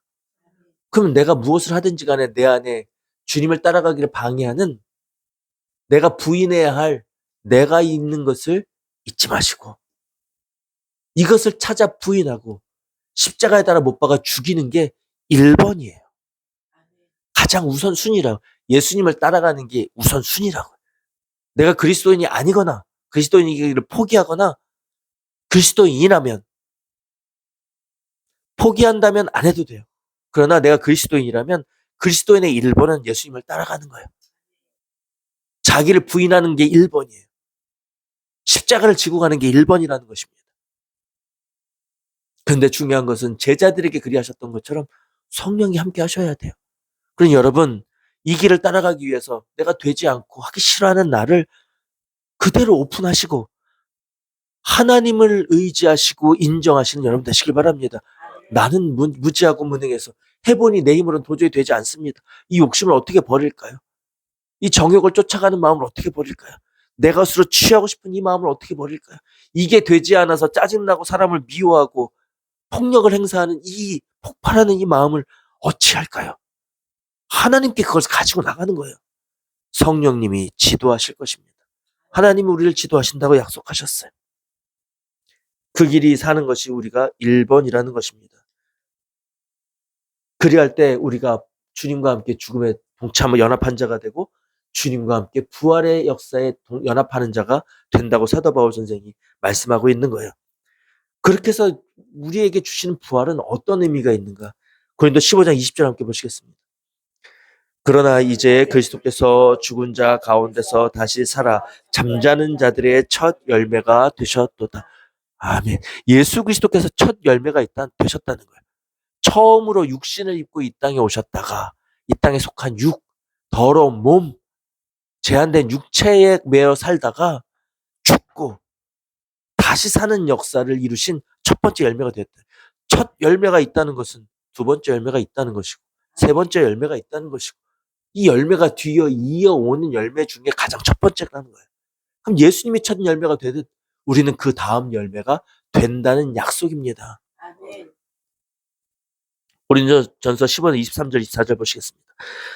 그러면 내가 무엇을 하든지 간에 내 안에 주님을 따라가기를 방해하는 내가 부인해야 할 내가 있는 것을 잊지 마시고 이것을 찾아 부인하고 십자가에 따라 못 박아 죽이는 게 1번이에요. 가장 우선순위라고. 예수님을 따라가는 게 우선순위라고. 내가 그리스도인이 아니거나 그리스도인이기를 포기하거나 그리스도인이라면 포기한다면 안 해도 돼요. 그러나 내가 그리스도인이라면 그리스도인의 1번은 예수님을 따라가는 거예요. 자기를 부인하는 게 1번이에요. 십자가를 지고 가는 게 1번이라는 것입니다. 그런데 중요한 것은 제자들에게 그리하셨던 것처럼 성령이 함께 하셔야 돼요. 그러니 여러분, 이 길을 따라가기 위해서 내가 되지 않고 하기 싫어하는 나를 그대로 오픈하시고 하나님을 의지하시고 인정하시는 여러분 되시길 바랍니다. 나는 무지하고 무능해서 해보니 내 힘으로는 도저히 되지 않습니다. 이 욕심을 어떻게 버릴까요? 이 정욕을 쫓아가는 마음을 어떻게 버릴까요? 내 것으로 취하고 싶은 이 마음을 어떻게 버릴까요? 이게 되지 않아서 짜증나고 사람을 미워하고 폭력을 행사하는 이 폭발하는 이 마음을 어찌할까요? 하나님께 그것을 가지고 나가는 거예요. 성령님이 지도하실 것입니다. 하나님이 우리를 지도하신다고 약속하셨어요. 그 길이 사는 것이 우리가 1번이라는 것입니다. 그리할 때 우리가 주님과 함께 죽음에 연합한 자가 되고 주님과 함께 부활의 역사에 연합하는 자가 된다고 사도 바울 선생이 말씀하고 있는 거예요. 그렇게 해서 우리에게 주시는 부활은 어떤 의미가 있는가? 고린도 15장 20절 함께 보시겠습니다. 그러나 이제 그리스도께서 죽은 자 가운데서 다시 살아 잠자는 자들의 첫 열매가 되셨도다. 아멘. 예수 그리스도께서 첫 열매가 되셨다는 거예요. 처음으로 육신을 입고 이 땅에 오셨다가 이 땅에 속한 더러운 몸, 제한된 육체에 매여 살다가 죽고 다시 사는 역사를 이루신 첫 번째 열매가 되었다. 첫 열매가 있다는 것은 두 번째 열매가 있다는 것이고 세 번째 열매가 있다는 것이고 이 열매가 이어오는 열매 중에 가장 첫 번째라는 거예요. 그럼 예수님이 첫 열매가 되듯 우리는 그 다음 열매가 된다는 약속입니다. 아멘. 고린도전서 15장 23절 24절 보시겠습니다.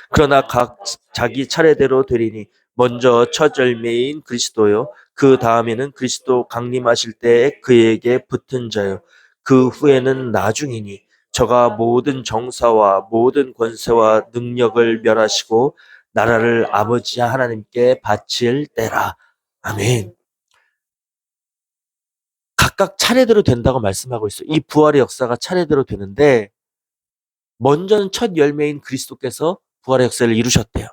그러나 각 자기 차례대로 되리니 먼저 첫 열매인 그리스도요, 그 다음에는 그리스도 강림하실 때 그에게 붙은 자요, 그 후에는 나중이니 저가 모든 정사와 모든 권세와 능력을 멸하시고 나라를 아버지 하나님께 바칠 때라. 아멘. 각각 차례대로 된다고 말씀하고 있어요. 이 부활의 역사가 차례대로 되는데 먼저는 첫 열매인 그리스도께서 부활의 역사를 이루셨대요.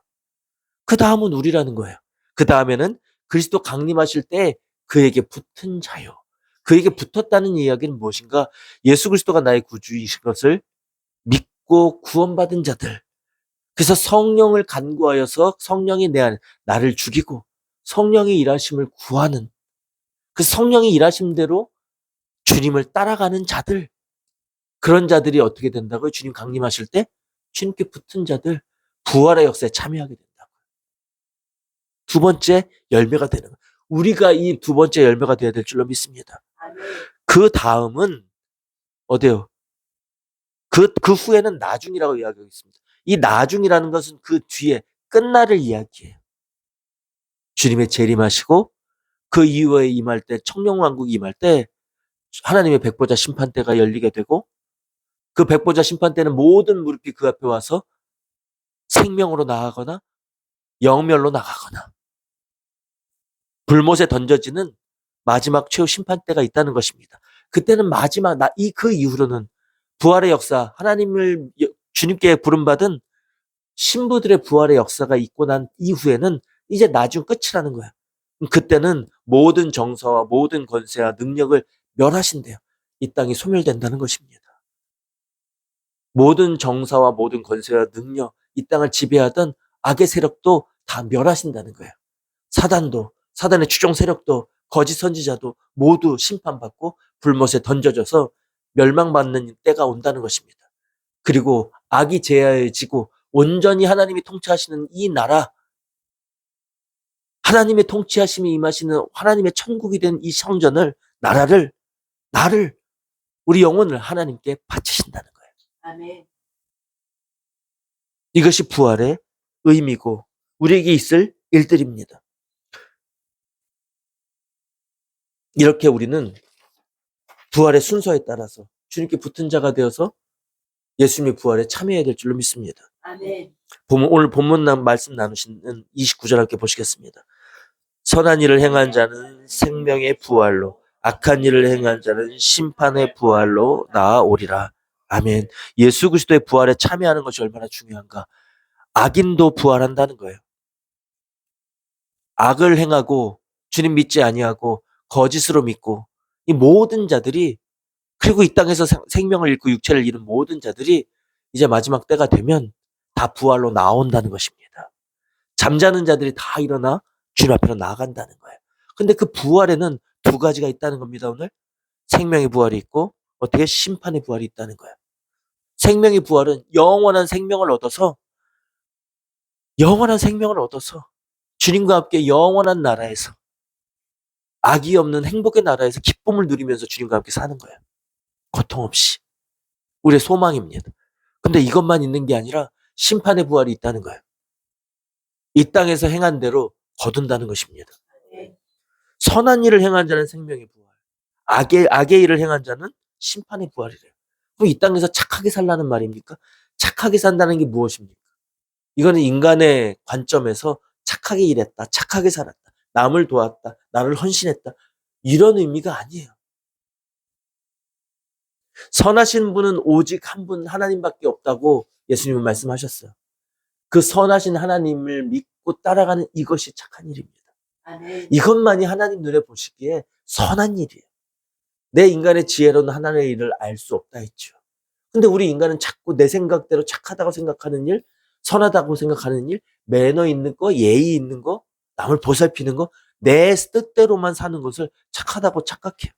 그 다음은 우리라는 거예요. 그 다음에는 그리스도 강림하실 때 그에게 붙은 자요. 그에게 붙었다는 이야기는 무엇인가? 예수 그리스도가 나의 구주이신 것을 믿고 구원받은 자들. 그래서 성령을 간구하여서 성령이 나를 죽이고 성령의 일하심을 구하는 그 성령의 일하심 대로 주님을 따라가는 자들. 그런 자들이 어떻게 된다고요? 주님 강림하실 때 주님께 붙은 자들 부활의 역사에 참여하게 된다고요. 두 번째 열매가 되는 거예요. 우리가 이 두 번째 열매가 되어야 될 줄로 믿습니다. 아멘. 그 다음은 어때요? 그 후에는 나중이라고 이야기하고 있습니다. 이 나중이라는 것은 그 뒤에 끝날을 이야기해요. 주님의 재림하시고 그 이후에 임할 때 청룡왕국이 임할 때 하나님의 백보자 심판대가 열리게 되고 그 백보자 심판대는 모든 무릎이 그 앞에 와서 생명으로 나가거나 영멸로 나가거나 불못에 던져지는 마지막 최후 심판대가 있다는 것입니다. 그때는 마지막 그 이후로는 부활의 역사, 하나님을 주님께 부름받은 신부들의 부활의 역사가 있고 난 이후에는 이제 나중 끝이라는 거야. 그때는 모든 정서와 모든 권세와 능력을 멸하신대요. 이 땅이 소멸된다는 것입니다. 모든 정사와 모든 권세와 능력, 이 땅을 지배하던 악의 세력도 다 멸하신다는 거예요. 사단의 추종 세력도 거짓 선지자도 모두 심판받고 불못에 던져져서 멸망받는 때가 온다는 것입니다. 그리고 악이 제하여지고 온전히 하나님이 통치하시는 이 나라, 하나님의 통치하심이 임하시는 하나님의 천국이 된 이 성전을, 나를, 우리 영혼을 하나님께 바치신다는 거예요. 아멘. 이것이 부활의 의미고 우리에게 있을 일들입니다. 이렇게 우리는 부활의 순서에 따라서 주님께 붙은 자가 되어서 예수님의 부활에 참여해야 될 줄로 믿습니다. 아멘. 오늘 본문 말씀 나누시는 29절 함께 보시겠습니다. 선한 일을 행한 자는 생명의 부활로, 악한 일을 행한 자는 심판의 부활로 나아오리라. 아멘. 예수 그리스도의 부활에 참여하는 것이 얼마나 중요한가. 악인도 부활한다는 거예요. 악을 행하고 주님 믿지 아니하고 거짓으로 믿고 이 모든 자들이, 그리고 이 땅에서 생명을 잃고 육체를 잃은 모든 자들이 이제 마지막 때가 되면 다 부활로 나온다는 것입니다. 잠자는 자들이 다 일어나 주님 앞으로 나아간다는 거예요. 근데 그 부활에는 두 가지가 있다는 겁니다. 오늘 생명의 부활이 있고 어떻게 심판의 부활이 있다는 거예요. 생명의 부활은 영원한 생명을 얻어서 주님과 함께 영원한 나라에서, 악이 없는 행복의 나라에서 기쁨을 누리면서 주님과 함께 사는 거예요. 고통 없이. 우리의 소망입니다. 근데 이것만 있는 게 아니라 심판의 부활이 있다는 거예요. 이 땅에서 행한 대로 거둔다는 것입니다. 아멘. 선한 일을 행한 자는 생명의 부활, 악의 일을 행한 자는 심판의 부활이래요. 그럼 이 땅에서 착하게 살라는 말입니까? 착하게 산다는 게 무엇입니까? 이거는 인간의 관점에서 착하게 일했다, 착하게 살았다, 남을 도왔다, 나를 헌신했다, 이런 의미가 아니에요. 선하신 분은 오직 한 분, 하나님밖에 없다고 예수님은 말씀하셨어요. 그 선하신 하나님을 믿고 따라가는 이것이 착한 일입니다. 아멘. 이것만이 하나님 눈에 보시기에 선한 일이에요. 내 인간의 지혜로는 하나님의 일을 알 수 없다 했죠. 근데 우리 인간은 자꾸 내 생각대로 착하다고 생각하는 일, 선하다고 생각하는 일, 매너 있는 거, 예의 있는 거, 남을 보살피는 거, 내 뜻대로만 사는 것을 착하다고 착각해요.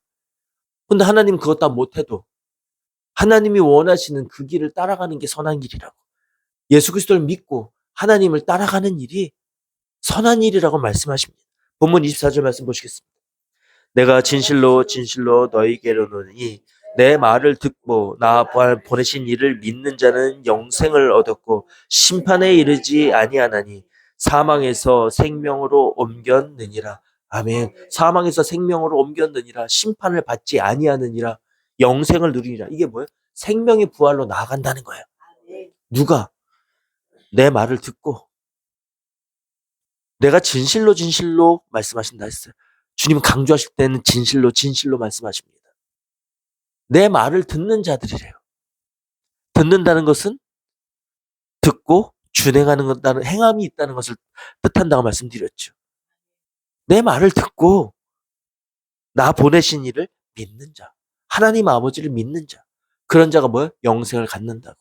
근데 하나님 그것 다 못해도 하나님이 원하시는 그 길을 따라가는 게 선한 길이라고. 예수 그리스도를 믿고 하나님을 따라가는 일이 선한 일이라고 말씀하십니다. 본문 24절 말씀 보시겠습니다. 내가 진실로 진실로 너희에게로 이르노니 내 말을 듣고 나 보내신 이를 믿는 자는 영생을 얻었고 심판에 이르지 아니하나니 사망에서 생명으로 옮겼느니라. 아멘. 사망에서 생명으로 옮겼느니라. 심판을 받지 아니하느니라. 영생을 누리니라. 이게 뭐예요? 생명의 부활로 나아간다는 거예요. 누가? 내 말을 듣고 내가 진실로 진실로 말씀하신다 했어요. 주님 강조하실 때는 진실로 진실로 말씀하십니다. 내 말을 듣는 자들이래요. 듣는다는 것은 듣고 준행하는 것다는 행함이 있다는 것을 뜻한다고 말씀드렸죠. 내 말을 듣고 나 보내신 이를 믿는 자, 하나님 아버지를 믿는 자, 그런 자가 뭐예요? 영생을 갖는다고.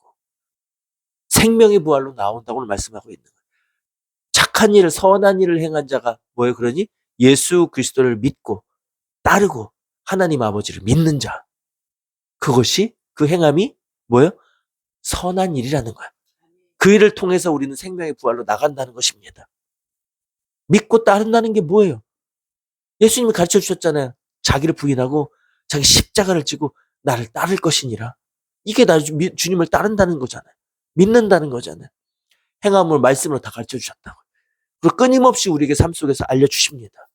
생명의 부활로 나온다고 말씀하고 있는 거예요. 착한 일을, 선한 일을 행한 자가 뭐예요? 그러니 예수 그리스도를 믿고 따르고 하나님 아버지를 믿는 자. 그것이 그 행함이 뭐예요? 선한 일이라는 거야. 그 일을 통해서 우리는 생명의 부활로 나간다는 것입니다. 믿고 따른다는 게 뭐예요? 예수님이 가르쳐 주셨잖아요. 자기를 부인하고 자기 십자가를 지고 나를 따를 것이니라. 이게 주님을 따른다는 거잖아요. 믿는다는 거잖아요. 행함을 말씀으로 다 가르쳐 주셨다고. 그리고 끊임없이 우리에게 삶 속에서 알려주십니다.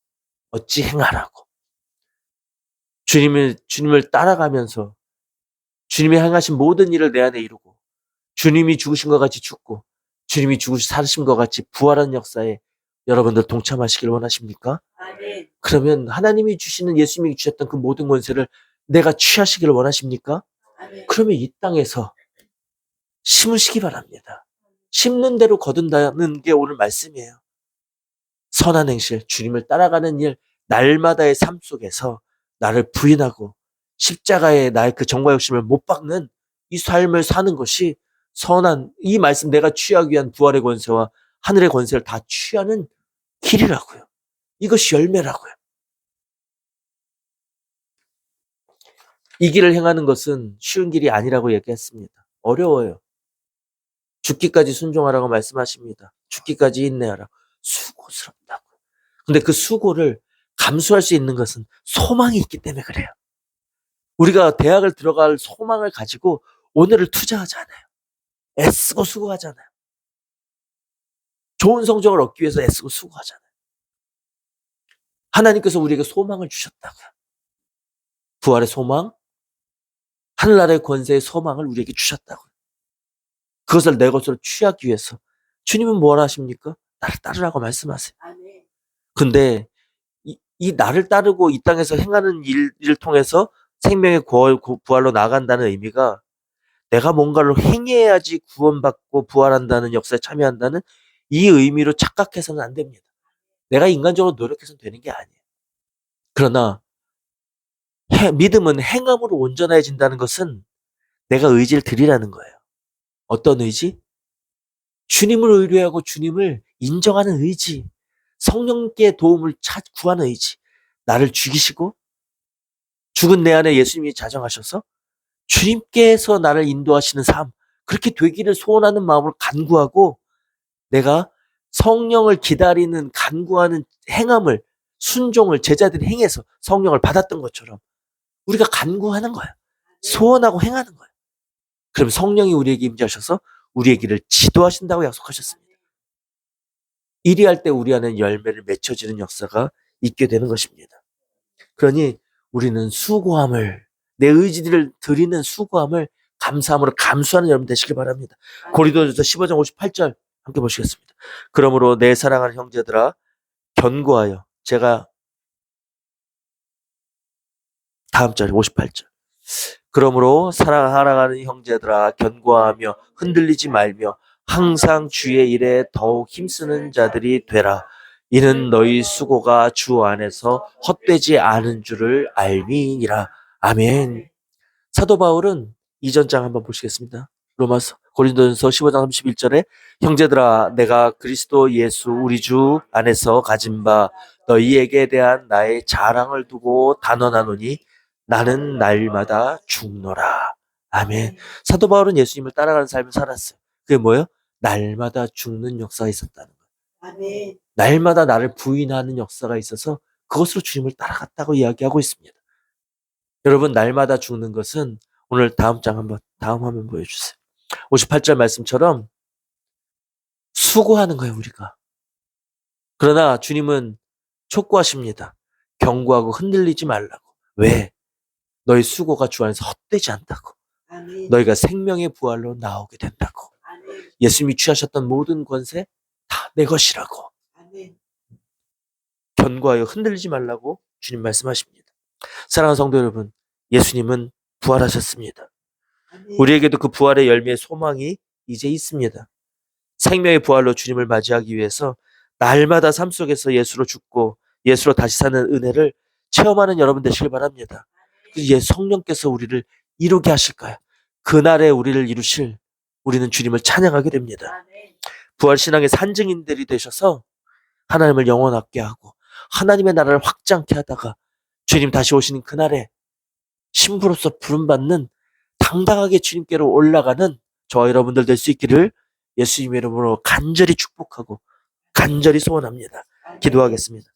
어찌 행하라고. 주님을 따라가면서 주님이 행하신 모든 일을 내 안에 이루고 주님이 죽으신 것 같이 죽고 주님이 죽으시 사신 것 같이 부활한 역사에 여러분들 동참하시길 원하십니까? 아멘. 그러면 하나님이 주시는 예수님이 주셨던 그 모든 권세를 내가 취하시기를 원하십니까? 아멘. 그러면 이 땅에서 심으시기 바랍니다. 심는 대로 거둔다는 게 오늘 말씀이에요. 선한 행실, 주님을 따라가는 일, 날마다의 삶 속에서 나를 부인하고 십자가에 나의 그 정과 욕심을 못 박는 이 삶을 사는 것이 선한, 이 말씀 내가 취하기 위한 부활의 권세와 하늘의 권세를 다 취하는 길이라고요. 이것이 열매라고요. 이 길을 행하는 것은 쉬운 길이 아니라고 얘기했습니다. 어려워요. 죽기까지 순종하라고 말씀하십니다. 죽기까지 인내하라. 수고스럽다고. 근데 그 수고를 감수할 수 있는 것은 소망이 있기 때문에 그래요. 우리가 대학을 들어갈 소망을 가지고 오늘을 투자하잖아요. 애쓰고 수고하잖아요. 좋은 성적을 얻기 위해서 애쓰고 수고하잖아요. 하나님께서 우리에게 소망을 주셨다고요. 부활의 소망, 하늘나라의 권세의 소망을 우리에게 주셨다고요. 그것을 내 것으로 취하기 위해서 주님은 뭘 하십니까? 나를 따르라고 말씀하세요. 아멘. 근데 이 나를 따르고 이 땅에서 행하는 일을 통해서 생명의 부활로 나간다는 의미가 내가 뭔가를 행해야지 구원받고 부활한다는 역사에 참여한다는 이 의미로 착각해서는 안 됩니다. 내가 인간적으로 노력해서는 되는 게 아니에요. 그러나 믿음은 행함으로 온전해진다는 것은 내가 의지를 드리라는 거예요. 어떤 의지? 주님을 의뢰하고 주님을 인정하는 의지. 성령께 도움을 구하는 의지. 나를 죽이시고 죽은 내 안에 예수님이 자정하셔서 주님께서 나를 인도하시는 삶, 그렇게 되기를 소원하는 마음으로 간구하고 내가 성령을 기다리는 간구하는 행함을, 순종을 제자들이 행해서 성령을 받았던 것처럼 우리가 간구하는 거야. 소원하고 행하는 거야. 그럼 성령이 우리에게 임재하셔서 우리의 길을 지도하신다고 약속하셨습니다. 이리 할 때 우리 안에 열매를 맺혀지는 역사가 있게 되는 것입니다. 그러니 우리는 수고함을, 내 의지를 드리는 수고함을 감사함으로 감수하는 여러분 되시길 바랍니다. 고린도전서 15장 58절 함께 보시겠습니다. 그러므로 내 사랑하는 형제들아 견고하여, 제가 다음 절 58절. 그러므로 사랑하는 형제들아 견고하며 흔들리지 말며 항상 주의 일에 더욱 힘쓰는 자들이 되라. 이는 너희 수고가 주 안에서 헛되지 않은 줄을 알미니라. 아멘. 사도 바울은 2전 장 한번 보시겠습니다. 고린도전서 15장 31절에 형제들아 내가 그리스도 예수 우리 주 안에서 가진 바 너희에게 대한 나의 자랑을 두고 단언하노니 나는 날마다 죽노라. 아멘. 사도 바울은 예수님을 따라가는 삶을 살았어요. 그게 뭐예요? 날마다 죽는 역사가 있었다는 거예요. 아멘. 날마다 나를 부인하는 역사가 있어서 그것으로 주님을 따라갔다고 이야기하고 있습니다. 여러분, 날마다 죽는 것은 오늘 다음 화면 보여주세요. 58절 말씀처럼 수고하는 거예요, 우리가. 그러나 주님은 촉구하십니다. 경고하고 흔들리지 말라고. 왜? 너희 수고가 주 안에서 헛되지 않다고. 아멘. 너희가 생명의 부활로 나오게 된다고. 아멘. 예수님이 취하셨던 모든 권세 다 내 것이라고. 아멘. 견고하여 흔들리지 말라고 주님 말씀하십니다. 사랑하는 성도 여러분, 예수님은 부활하셨습니다. 아멘. 우리에게도 그 부활의 열매의 소망이 이제 있습니다. 생명의 부활로 주님을 맞이하기 위해서 날마다 삶 속에서 예수로 죽고 예수로 다시 사는 은혜를 체험하는 여러분 되시길 바랍니다. 성령께서 우리를 이루게 하실까요? 그날에 우리를 이루실 우리는 주님을 찬양하게 됩니다. 아멘. 부활신앙의 산증인들이 되셔서 하나님을 영원하게 하고 하나님의 나라를 확장케 하다가 주님 다시 오시는 그날에 신부로서 부름받는 당당하게 주님께로 올라가는 저와 여러분들 될 수 있기를 예수님의 이름으로 간절히 축복하고 간절히 소원합니다. 아멘. 기도하겠습니다.